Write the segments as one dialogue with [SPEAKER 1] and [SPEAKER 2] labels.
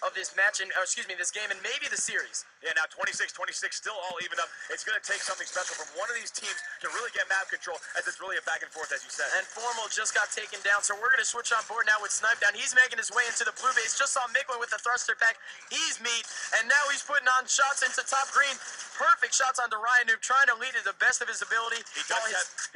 [SPEAKER 1] of this match, and this game, and maybe the series.
[SPEAKER 2] Yeah, now 26-26, still all even up. It's going to take something special from one of these teams to really get map control, as it's really a back and forth, as you said.
[SPEAKER 1] And Formal just got taken down, so we're going to switch on board now with Snipedown. He's making his way into the blue base. Just saw Micklin with the thruster pack. He's meat, and now he's putting on shots into top green. Perfect shots onto Ryan Noob, trying to lead to the best of his ability.
[SPEAKER 2] He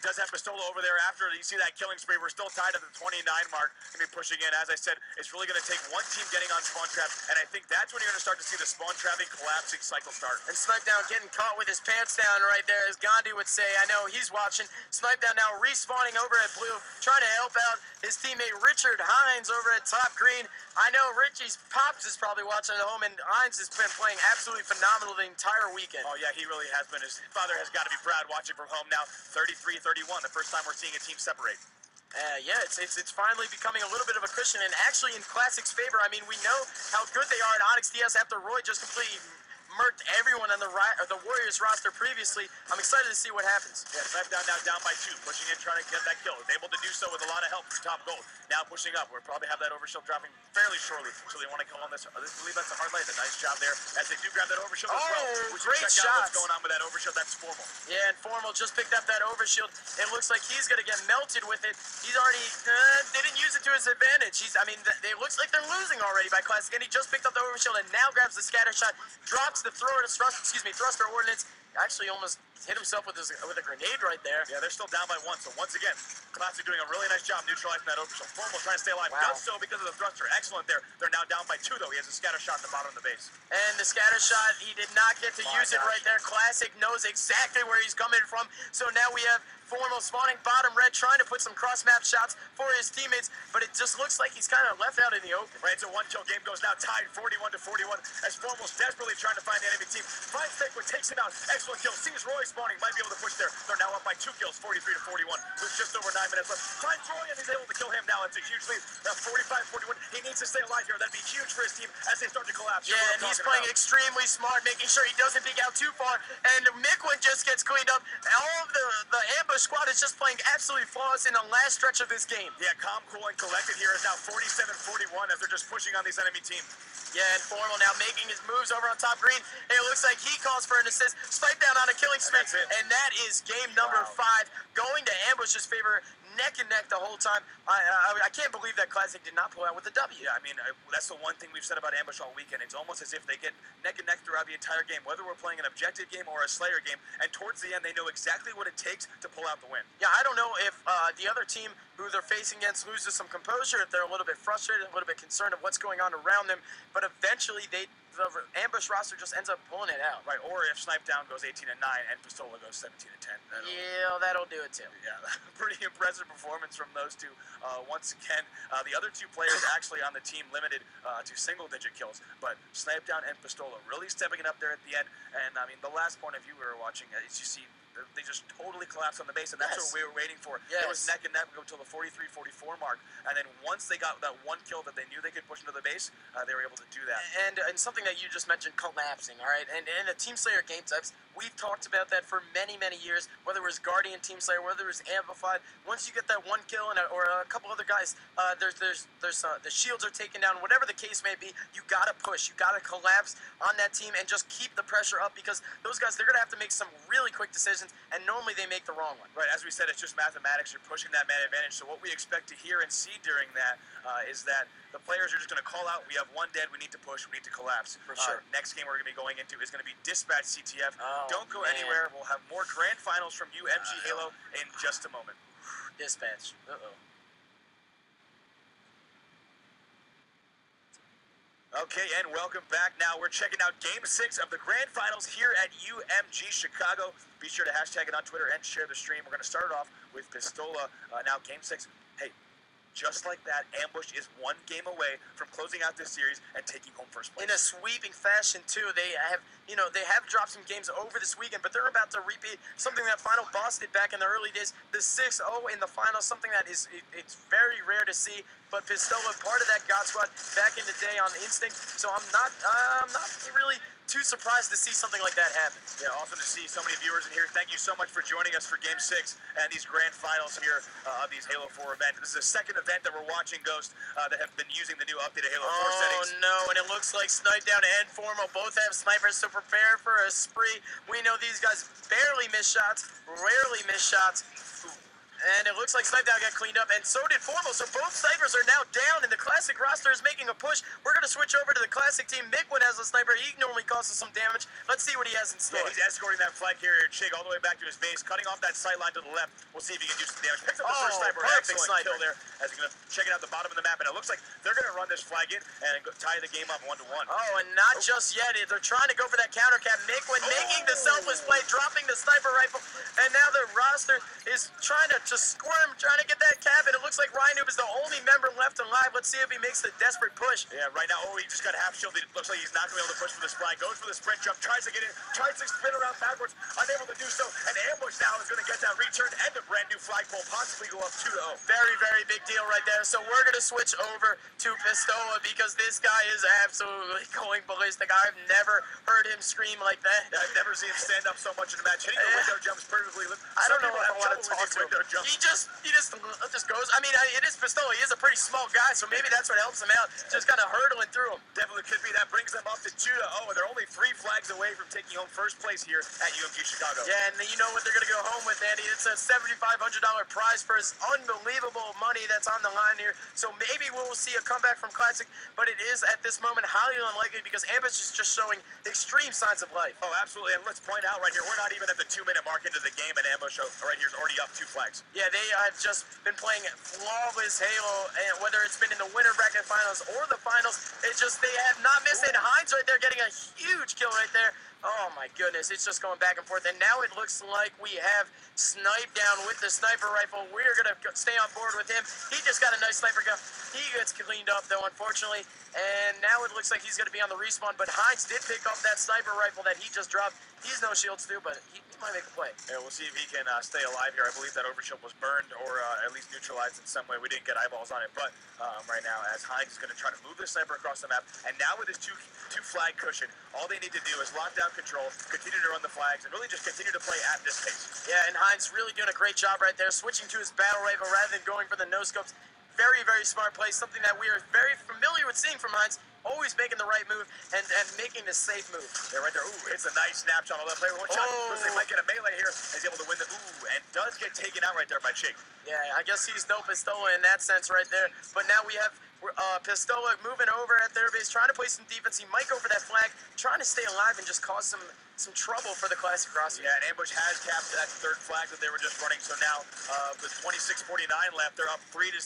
[SPEAKER 2] does have Pistola over there after you see that killing spree. We're still tied at the 29 mark. Going to be pushing in. As I said, it's really going to take one team getting on spawn trap, and I think that's when you're going to start to see the spawn trapping collapsing cycle start.
[SPEAKER 1] And Snipedown getting caught with his pants down right there, as Gandhi would say. I know he's watching. Snipedown now respawning over at blue, trying to help out his teammate Richard Hines over at top green. I know Richie's Pops is probably watching at home, and Hines has been playing absolutely phenomenal the entire weekend.
[SPEAKER 2] Oh, yeah, he really has been. His father has got to be proud watching from home now. 33-31, the first time we're seeing a team separate.
[SPEAKER 1] Yeah, it's finally becoming a little bit of a cushion, and actually in Classic's favor. I mean, we know how good they are at Onyx DS after Roy just completely murked everyone on the Warriors roster previously. I'm excited to see what happens.
[SPEAKER 2] Yeah, Snipedown now down by 2, pushing in, trying to get that kill. Is able to do so with a lot of help from top gold. Now pushing up. We'll probably have that overshield dropping fairly shortly, so they want to come on this. I believe that's a hard light. A nice job there as they do grab that overshield as well. We should
[SPEAKER 1] great
[SPEAKER 2] check out
[SPEAKER 1] shots.
[SPEAKER 2] what's going on with that overshield. That's Formal.
[SPEAKER 1] Yeah, and Formal just picked up that overshield. It looks like he's going to get melted with it. He's already didn't use it to his advantage. It looks like they're losing already by Classic, and he just picked up the overshield and now grabs the scatter shot, drops the thruster ordnance. Actually almost hit himself with a grenade right there.
[SPEAKER 2] Yeah, they're still down by 1, so once again, Classic doing a really nice job neutralizing that overshield. Formal trying to stay alive.
[SPEAKER 1] Wow.
[SPEAKER 2] Does so because of the thruster. Excellent there. They're now down by 2, though. He has a scatter shot in the bottom of the base.
[SPEAKER 1] And the scatter shot, he did not get to use it right there. Classic knows exactly where he's coming from. So now we have Formal spawning bottom red, trying to put some cross-map shots for his teammates, but it just looks like he's kind of left out in the open.
[SPEAKER 2] Right, so one kill game goes now tied 41-41 as Formal's desperately trying to find the enemy team. Finds Thickwood, takes him out. Excellent kill. Sees Roy spawning, might be able to push there. They're now up by 2 kills, 43-41. With just over 9 minutes left. Finds Roy and he's able to kill him now. It's a huge lead. Now 45-41. He needs to stay alive here. That'd be huge for his team as they start to collapse.
[SPEAKER 1] Yeah, and he's playing extremely smart, making sure he doesn't peek out too far. And Micklin just gets cleaned up. All of the ambush squad is just playing absolutely flawless in the last stretch of this game.
[SPEAKER 2] Yeah, calm, cool, and collected here is now 47-41 as they're just pushing on this enemy team.
[SPEAKER 1] Yeah, and Formal now making his moves over on top green. It looks like he calls for an assist. Snipedown on a killing spree. And that is game number 5. Going to Ambush's favor, neck and neck the whole time. I can't believe that Classic did not pull out with the W.
[SPEAKER 2] Yeah, I mean, that's the one thing we've said about Ambush all weekend. It's almost as if they get neck and neck throughout the entire game, whether we're playing an objective game or a Slayer game. And towards the end, they know exactly what it takes to pull out the win.
[SPEAKER 1] Yeah, I don't know if the other team who they're facing against loses some composure, if they're a little bit frustrated, a little bit concerned of what's going on around them. But eventually, the Ambush roster just ends up pulling it out.
[SPEAKER 2] Right, or if Snipedown goes 18-9 and Pistola goes 17-10.
[SPEAKER 1] Yeah, that'll do it too.
[SPEAKER 2] Yeah, pretty impressive performance from those two. Once again, the other 2 players actually on the team limited to single-digit kills, but Snipedown and Pistola really stepping it up there at the end. And I mean, the last point, if you were watching, as you see, they just totally collapsed on the base, and that's what we were waiting for.
[SPEAKER 1] Yes.
[SPEAKER 2] It was neck and neck until the 43-44 mark, and then once they got that one kill that they knew they could push into the base, they were able to do that.
[SPEAKER 1] And something that you just mentioned, collapsing, all right? And in the Team Slayer game types, we've talked about that for many, many years, whether it was Guardian Team Slayer, whether it was Amplified. Once you get that one kill or a couple other guys, the shields are taken down, whatever the case may be, you gotta push, you gotta collapse on that team and just keep the pressure up, because those guys, they're gonna have to make some really quick decisions, and normally they make the wrong one.
[SPEAKER 2] Right, as we said, it's just mathematics. You're pushing that man advantage. So what we expect to hear and see during that is that the players are just going to call out, we have one dead, we need to push, we need to collapse.
[SPEAKER 1] For sure.
[SPEAKER 2] Next game we're going to be going into is going to be Dispatch CTF.
[SPEAKER 1] Oh,
[SPEAKER 2] Don't go
[SPEAKER 1] man.
[SPEAKER 2] anywhere. We'll have more grand finals from UMG Halo in just a moment.
[SPEAKER 1] Dispatch. Uh-oh.
[SPEAKER 2] Okay, and welcome back. Now we're checking out Game 6 of the Grand Finals here at UMG Chicago. Be sure to hashtag it on Twitter and share the stream. We're going to start it off with Pistola. Now, Game 6. Hey, just like that, Ambush is one game away from closing out this series and taking home first place.
[SPEAKER 1] In a sweeping fashion, too. They have dropped some games over this weekend, but they're about to repeat something that Final Boss did back in the early days. The 6-0 in the finals, something that it's very rare to see. But Pistola, part of that God Squad back in the day on Instinct. So I'm not really too surprised to see something like that happen.
[SPEAKER 2] Yeah, awesome to see so many viewers in here. Thank you so much for joining us for Game 6 and these grand finals here of these Halo 4 events. This is the second event that we're watching, Ghost, that have been using the new updated Halo 4 settings.
[SPEAKER 1] Oh no, and it looks like Snipedown and Formal both have snipers, so prepare for a spree. We know these guys barely miss shots, rarely miss shots. And it looks like Snipedown got cleaned up, and so did Formal. So both snipers are now down, and the Classic roster is making a push. We're going to switch over to the Classic team. Mickwin has a sniper. He normally causes some damage. Let's see what he has in store.
[SPEAKER 2] Yeah, he's escorting that flag carrier Chig all the way back to his base, cutting off that sight line to the left. We'll see if he can do some damage. Picks up the first sniper.
[SPEAKER 1] Perfect
[SPEAKER 2] Excellent
[SPEAKER 1] sniper
[SPEAKER 2] kill there as he's going to check it out the bottom of the map. And it looks like they're going to run this flag in and tie the game up 1-1.
[SPEAKER 1] Oh, and not just yet. They're trying to go for that counter cap. Mickwin making the selfless play, dropping the sniper rifle. And now the roster is trying to just squirm, trying to get that cap. And it looks like Ryan Noob is the only member left alive. Let's see if he makes the desperate push.
[SPEAKER 2] Yeah, right now, he just got half shielded. It looks like he's not going to be able to push for this flag. Goes for the sprint jump, tries to get in, tries to spin around backwards, unable to do so. And Ambush now is going to get that return and a brand new flagpole, possibly go up 2-0.
[SPEAKER 1] Very, very big deal right there. So we're going to switch over to Pistola because this guy is absolutely going ballistic. I've never heard him scream like that.
[SPEAKER 2] Yeah, I've never seen him stand up so much in a match. Hitting the window jumps perfectly.
[SPEAKER 1] I don't know if I want to talk to him. He just goes. I mean, it is Pistola. He is a pretty small guy, so maybe that's what helps him out. Just kind of hurdling through him.
[SPEAKER 2] Definitely could be. That brings them up to 2-0, and they're only 3 flags away from taking home first place here at UMG Chicago.
[SPEAKER 1] Yeah, and you know what they're going to go home with, Andy? It's a $7,500 prize purse. Unbelievable money that's on the line here. So maybe we'll see a comeback from Classic, but it is at this moment highly unlikely because Ambush is just showing extreme signs of life.
[SPEAKER 2] Oh, absolutely. And let's point out right here, we're not even at the 2-minute mark into the game, and Ambush right here is already up 2 flags.
[SPEAKER 1] Yeah, they have just been playing flawless Halo, and whether it's been in the winter bracket finals or the finals, it's just they have not missed it. Hines right there getting a huge kill right there. Oh my goodness, it's just going back and forth. And now it looks like we have Snipedown with the sniper rifle. We're going to stay on board with him. He just got a nice sniper gun. He gets cleaned up though, unfortunately. And now it looks like he's going to be on the respawn. But Hines did pick up that sniper rifle that he just dropped. He's no shields too, but he might make a play.
[SPEAKER 2] Yeah, we'll see if he can stay alive here. I believe that overshield was burned or at least neutralized in some way. We didn't get eyeballs on it, but right now, as Hines is going to try to move the sniper across the map, and now with his two flag cushion, all they need to do is lock down control, continue to run the flags, and really just continue to play at this pace.
[SPEAKER 1] Yeah, and Hines really doing a great job right there, switching to his battle rifle rather than going for the no-scopes. Very, very smart play, something that we are very familiar with seeing from Hines. Always making the right move and making the safe move.
[SPEAKER 2] Yeah, right there. Ooh, it's a nice snapshot on that player. One shot. Looks like he might get a melee here. He's able to win the and does get taken out right there by Chig.
[SPEAKER 1] Yeah, I guess he's no Pistola in that sense right there. But now we have Pistola moving over at their base, trying to play some defense. He might go for that flag, trying to stay alive and just cause some trouble for the Classic roster.
[SPEAKER 2] Yeah, and Ambush has capped that third flag that they were just running. So now with 26:49 left, they're up 3-0.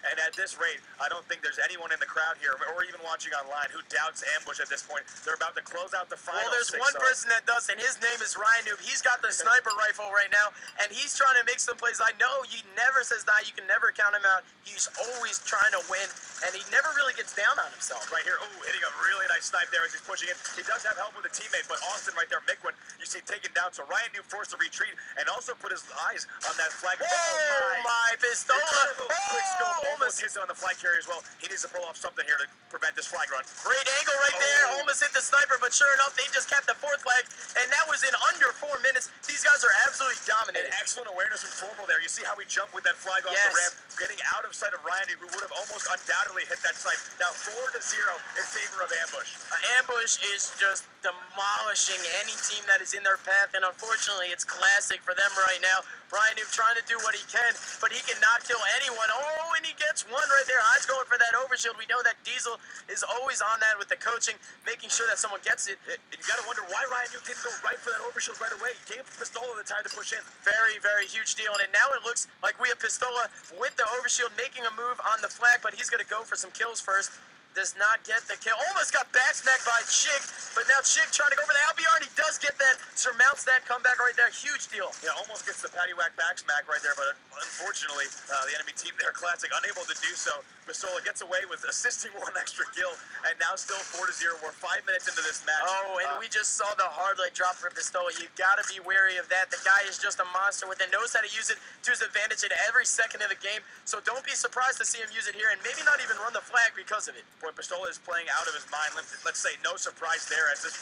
[SPEAKER 2] And at this rate, I don't think there's anyone in the crowd here or even watching online who doubts Ambush at this point. They're about to close out the final.
[SPEAKER 1] Well, there's one person that does, and his name is Ryan Noob. He's got the sniper rifle right now, and he's trying to make some plays. I know he never says die. You can never count him out. He's always trying to win, and he never really gets down on himself.
[SPEAKER 2] Right here, hitting a really nice snipe there as he's pushing in. He does have help with a teammate, but Austin right there, Mickwin, you see taken down. So Ryan Noob forced to retreat and also put his eyes on that flag.
[SPEAKER 1] Oh my Pistola!
[SPEAKER 2] Quick scope, almost hits it on the flag carrier as well. He needs to pull off something here to prevent this flag run.
[SPEAKER 1] Great angle right there, almost hit the sniper, but sure enough, they just capped the fourth flag, and that was in under 4 minutes. These guys are absolutely dominating.
[SPEAKER 2] And excellent awareness from Formal there. You see how he jumped with that flag off the ramp, getting out of sight of Ryan, who would have almost undoubtedly hit that snipe. Now 4-0 in favor of Ambush.
[SPEAKER 1] Ambush is just demolishing any team that is in their path, and unfortunately, it's Classic for them right now. Ryan Noob trying to do what he can, but he cannot kill anyone. Oh, and he gets one right there. Hines going for that overshield. We know that Diesel is always on that with the coaching, making sure that someone gets it.
[SPEAKER 2] And you got to wonder why Ryan Noob didn't go right for that overshield right away. He gave Pistola the time to push in.
[SPEAKER 1] Very, very huge deal. And now it looks like we have Pistola with the overshield making a move on the flag, but he's going to go for some kills first. Does not get the kill. Almost got backsmacked by Chig, but now Chig trying to go for the LBR, and he does get that, surmounts that comeback right there. Huge deal.
[SPEAKER 2] Yeah, almost gets the patty whack backsmack right there, but unfortunately, the enemy team there, Classic, unable to do so. Pistola gets away with assisting one extra kill, and now still 4-0. We're 5 minutes into this match.
[SPEAKER 1] Oh, and we just saw the hard light drop for Pistola. You got to be wary of that. The guy is just a monster with it, knows how to use it to his advantage at every second of the game. So don't be surprised to see him use it here, and maybe not even run the flag, because because of it.
[SPEAKER 2] Boy, Pistola is playing out of his mind. Let's say no surprise there as this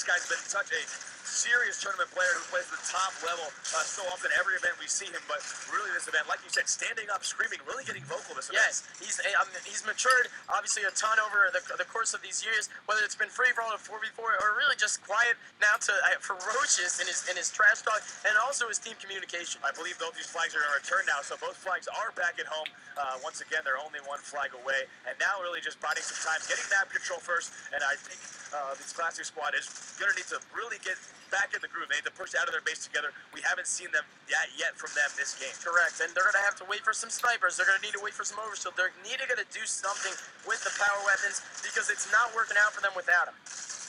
[SPEAKER 2] guy's been such a serious tournament player who plays at the top level so often every event we see him, but really this event, like you said, standing up, screaming, really getting vocal this event.
[SPEAKER 1] Yes, he's matured obviously a ton over the course of these years, whether it's been free for all, 4v4, or really just quiet now to ferocious in his trash talk and also his team communication.
[SPEAKER 2] I believe both these flags are going to return now, so both flags are back at home. Once again, they're only one flag away, and now really just biding some time, getting map control first, and I think this Classic squad is going to need to really get back in the groove. They need to push out of their base together. We haven't seen them yet from them this game.
[SPEAKER 1] Correct, and they're going to have to wait for some snipers. They're going to need to wait for some overshield. They're needing to do something with the power weapons because it's not working out for them without them.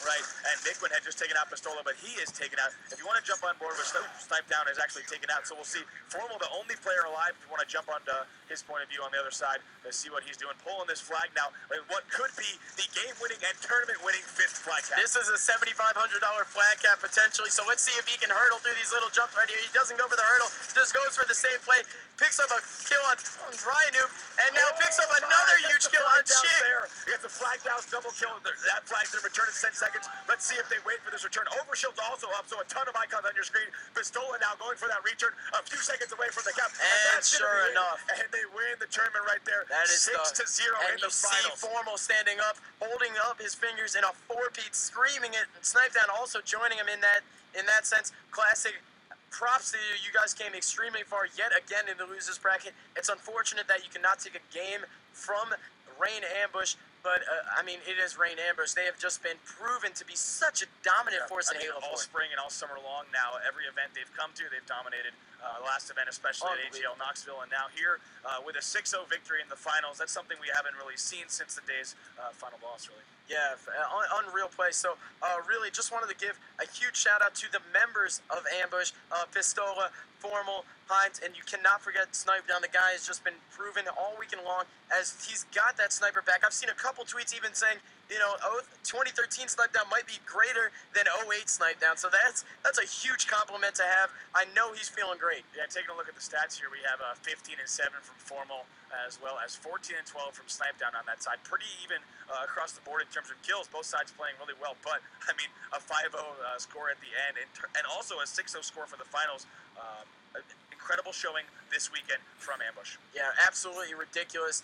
[SPEAKER 2] Right, and Nickman had just taken out Pistola, but he is taken out. If you want to jump on board with Snipe Down is actually taken out, so we'll see Formal, the only player alive, if you want to jump onto his point of view on the other side to see what he's doing. Pulling this flag now, what could be the game-winning and tournament-winning 5th flag cap.
[SPEAKER 1] This is a $7,500 flag cap potentially, so let's see if he can hurdle through these little jumps right here. He doesn't go for the hurdle, just goes for the same play, picks up a kill on Ryan, and now picks up another huge kill on Chick.
[SPEAKER 2] He gets a flag down, double kill. That flag's going to return in 10 seconds. Let's see if they wait for this return. Overshield's also up, so a ton of icons on your screen. Pistola now going for that return, a few seconds away from the cap.
[SPEAKER 1] And sure enough,
[SPEAKER 2] and they win the tournament right there.
[SPEAKER 1] That is
[SPEAKER 2] 6-0 in the finals.
[SPEAKER 1] See Formal standing up, holding up his fingers in a 4-peat, screaming it. And Snipe Down also joining him in that sense. Classic. Props to you. You guys came extremely far yet again in the losers bracket. It's unfortunate that you cannot take a game from Rain Ambush, but I mean, it is Rain Ambush. They have just been proven to be such a dominant force in Halo 4.
[SPEAKER 2] All spring and all summer long now, every event they've come to, they've dominated. Last event, especially at AGL Knoxville, and now here with a 6-0 victory in the finals. That's something we haven't really seen since the day's final boss, really.
[SPEAKER 1] Yeah, unreal play. So really just wanted to give a huge shout out to the members of Ambush, Pistola, Formal, Hines, and you cannot forget Snipe Down. The guy has just been proven all weekend long as he's got that sniper back. I've seen a couple tweets even saying, 2013 Snipe Down might be greater than 08 Snipe Down. So that's a huge compliment to have. I know he's feeling great.
[SPEAKER 2] Yeah, taking a look at the stats here, we have 15 and 7 from Formal, as well as 14 and 12 from Snipe Down on that side. Pretty even across the board in terms of kills. Both sides playing really well, but I mean a 5-0 score at the end, and also a 6-0 score for the finals. Incredible showing this weekend from Ambush.
[SPEAKER 1] Yeah, absolutely ridiculous.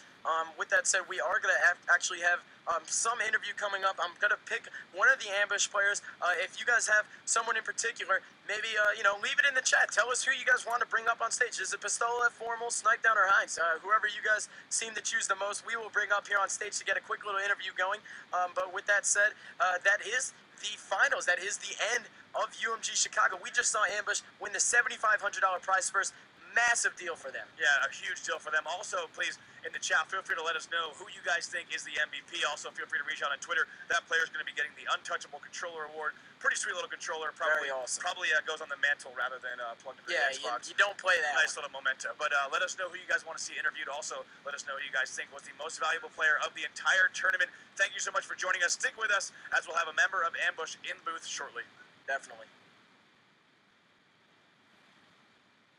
[SPEAKER 1] With that said, we are going to actually have some interview coming up. I'm going to pick one of the Ambush players. If you guys have someone in particular, maybe, leave it in the chat. Tell us who you guys want to bring up on stage. Is it Pistola, Formal, Snipe Down, or Hines? Whoever you guys seem to choose the most, we will bring up here on stage to get a quick little interview going. But with that said, that is the finals. That is the end of UMG Chicago. We just saw Ambush win the $7,500 prize purse. Massive deal for them.
[SPEAKER 2] Yeah, a huge deal for them. Also, please, in the chat, feel free to let us know who you guys think is the MVP. Also, feel free to reach out on Twitter. That player is going to be getting the Untouchable Controller Award. Pretty sweet little controller.
[SPEAKER 1] Very awesome.
[SPEAKER 2] Probably goes on the mantle rather than plugged into the Xbox.
[SPEAKER 1] You don't play that.
[SPEAKER 2] Nice little memento. But let us know who you guys want to see interviewed. Also, let us know who you guys think was the most valuable player of the entire tournament. Thank you so much for joining us. Stick with us as we'll have a member of Ambush in booth shortly.
[SPEAKER 1] Definitely.